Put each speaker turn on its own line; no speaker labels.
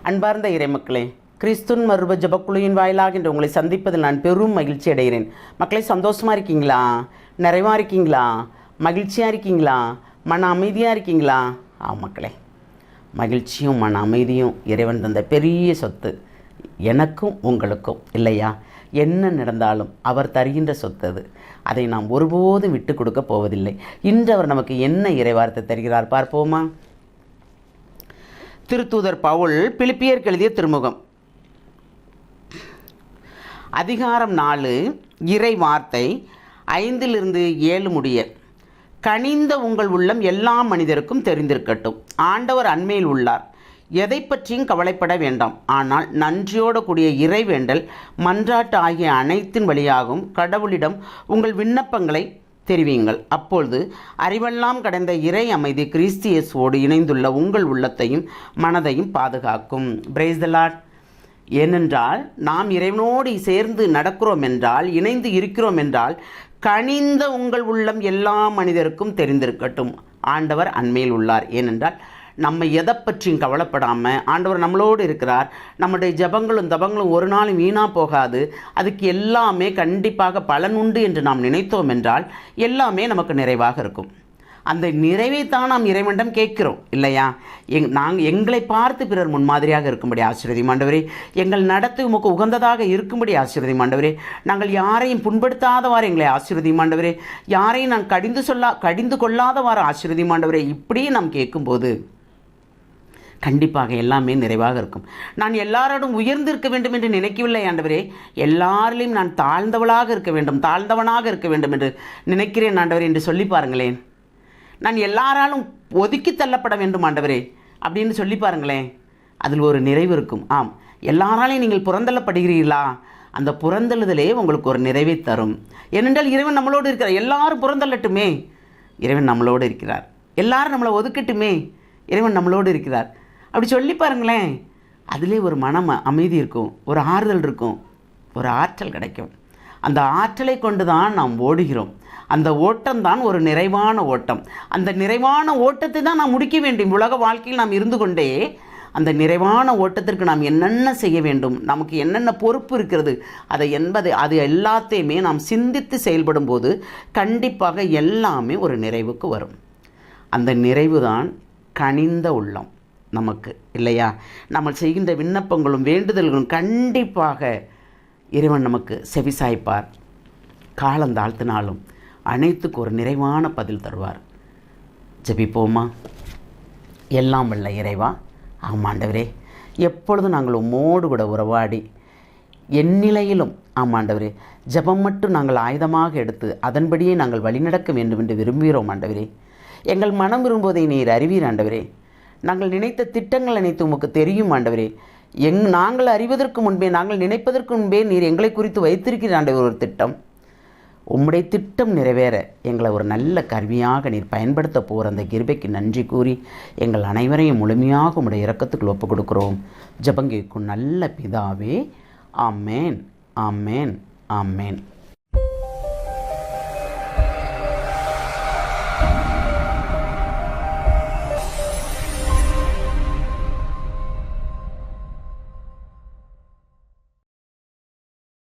அன்பார்ந்த இறைமக்களே, கிறிஸ்துவின் மறுப ஜபக்குழுவின் வாயிலாக இன்று உங்களை சந்திப்பதில் நான் பெரும் மகிழ்ச்சி அடைகிறேன். மக்களை சந்தோஷமாக இருக்கீங்களா? நிறைவாக இருக்கீங்களா? மகிழ்ச்சியாக இருக்கீங்களா? மன அமைதியாக இருக்கீங்களா? மக்களே, மகிழ்ச்சியும் மன அமைதியும் இறைவன் தந்த பெரிய சொத்து, எனக்கும் உங்களுக்கும் இல்லையா? என்ன நடந்தாலும் அவர் தருகின்ற சொத்து அது. அதை நாம் ஒருபோதும் விட்டு கொடுக்க போவதில்லை. இன்று அவர் நமக்கு என்ன இறைவார்த்தை தருகிறார் பார்ப்போமா? திருத்தூதர் பவுல் பிலிப்பியருக்கு எழுதிய திருமுகம், அதிகாரம் 4, இறை வார்த்தை 5-7 முடிய. கனிந்த உங்கள் உள்ளம் எல்லா மனிதருக்கும் தெரிந்திருக்கட்டும். ஆண்டவர் அண்மையில் உள்ளார். எதை பற்றியும் கவலைப்பட வேண்டாம். ஆனால் நன்றியோடு கூடிய இறைவேண்டல், மன்றாட்டு ஆகிய அனைத்தின் வழியாகவும் கடவுளிடம் உங்கள் விண்ணப்பங்களை தெரிவியுங்கள். அப்பொழுது அறிவெல்லாம் கடந்த இறை அமைதி கிறிஸ்து இயேசுவோடு இணைந்துள்ள உங்கள் உள்ளத்தையும் மனதையும் பாதுகாக்கும். Praise the Lord. ஏனென்றால் நாம் இறைவனோடு சேர்ந்து நடக்கிறோம் என்றால், இணைந்து இருக்கிறோம் என்றால், கனிந்த உங்கள் உள்ளம் எல்லா மனிதருக்கும் தெரிந்திருக்கட்டும். ஆண்டவர் அண்மையில் உள்ளார். ஏனென்றால் நம்ம எதை பற்றியும் கவலைப்படாமல் ஆண்டவர் நம்மளோடு இருக்கிறார். நம்முடைய ஜபங்களும் தபங்களும் ஒரு நாளும் வீணாக போகாது. அதுக்கு எல்லாமே கண்டிப்பாக பலன் உண்டு என்று நாம் நினைத்தோம் என்றால் எல்லாமே நமக்கு நிறைவாக இருக்கும். அந்த நிறைவை தான் நாம் இறைவனிடம் கேட்கிறோம் இல்லையா? நாங்கள் எங்களை பார்த்து பிறர் முன்மாதிரியாக இருக்கும்படி ஆசீர்வதியும் ஆண்டவரே. எங்கள் நடத்தை உமக்கு உகந்ததாக இருக்கும்படி ஆசீர்வதியும் ஆண்டவரே. நாங்கள் யாரையும் புண்படுத்தாதவாறு எங்களை ஆசீர்வதியும் ஆண்டவரே. யாரையும் நான் கடிந்து கொள்ளாதவாறு ஆசீர்வதியும் ஆண்டவரே. இப்படியே நாம் கேட்கும்போது கண்டிப்பாக எல்லாமே நிறைவாக இருக்கும். நான் எல்லாரோடும் உயர்ந்திருக்க வேண்டும் என்று நினைக்கவில்லை ஆண்டவரே. எல்லாரிலையும் நான் தாழ்ந்தவனாக இருக்க வேண்டும் என்று நினைக்கிறேன் ஆண்டவரே என்று சொல்லி பாருங்களேன். நான் எல்லாராலும் ஒதுக்கி தள்ளப்பட வேண்டும் ஆண்டவரே அப்படின்னு சொல்லி பாருங்களேன். அதில் ஒரு நிறைவு இருக்கும். ஆம், எல்லாராலையும் நீங்கள் புறந்தள்ளப்படுகிறீர்களா? அந்த புறந்தள்ளுதலே உங்களுக்கு ஒரு நிறைவை தரும். ஏனென்றால் இறைவன் நம்மளோடு இருக்கிறார். எல்லாரும் புறந்தள்ளட்டுமே, இறைவன் நம்மளோடு இருக்கிறார். எல்லாரும் நம்மளை ஒதுக்கட்டுமே, இறைவன் நம்மளோடு இருக்கிறார். அப்படி சொல்லி பாருங்களேன். அதிலே ஒரு மனம் அமைதி இருக்கும், ஒரு ஆறுதல் இருக்கும், ஒரு ஆற்றல் கிடைக்கும். அந்த ஆற்றலை கொண்டு தான் நாம் ஓடுகிறோம். அந்த ஓட்டம்தான் ஒரு நிறைவான ஓட்டம். அந்த நிறைவான ஓட்டத்தை தான் நாம் முடிக்க வேண்டும். உலக வாழ்க்கையில் நாம் இருந்து கொண்டே அந்த நிறைவான ஓட்டத்திற்கு நாம் என்னென்ன செய்ய வேண்டும், நமக்கு என்னென்ன பொறுப்பு இருக்கிறது, அது எல்லாத்தையுமே நாம் சிந்தித்து செயல்படும் போது கண்டிப்பாக எல்லாமே ஒரு நிறைவுக்கு வரும். அந்த நிறைவு தான் கனிந்த உள்ளம் நமக்கு இல்லையா? நம்ம செய்கின்ற விண்ணப்பங்களும் வேண்டுதல்களும் கண்டிப்பாக இறைவன் நமக்கு செவிசாய்ப்பார். காலந்தாழ்த்தினாலும் அனைத்துக்கு ஒரு நிறைவான பதில் தருவார். ஜெபிப்போமா? எல்லாம் வல்ல இறைவா, ஆமாண்டவரே, எப்பொழுதும் நாங்கள் உம்மோடு கூட உறவாடி எந்நிலையிலும் ஆமாண்டவரே ஜெபம் மட்டும் நாங்கள் ஆயுதமாக எடுத்து அதன்படியே நாங்கள் வழிநடக்க வேண்டும் என்று விரும்புகிறோம் ஆண்டவரே. எங்கள் மனம் விரும்புவதை நீர் அறிவீர் ஆண்டவரே. நாங்கள் நினைத்த திட்டங்கள் அனைத்து உமக்கு தெரியும் ஆண்டவரே. நாங்கள் அறிவதற்கு முன்பே, நாங்கள் நினைப்பதற்கு முன்பே நீர் எங்களை குறித்து வைத்திருக்கிற ஆண்டவர் ஒரு திட்டம். உம்முடைய திட்டம் நிறைவேற எங்களை ஒரு நல்ல கருவியாக நீர் பயன்படுத்த போகிற அந்த கிருபைக்கு நன்றி கூறி எங்கள் அனைவரையும் முழுமையாக உம்முடைய இரக்கத்துக்கு ஒப்புக் கொடுக்கிறோம். ஜெபம் கேட்கும் நல்ல பிதாவே. ஆமேன், ஆமேன், ஆமேன்.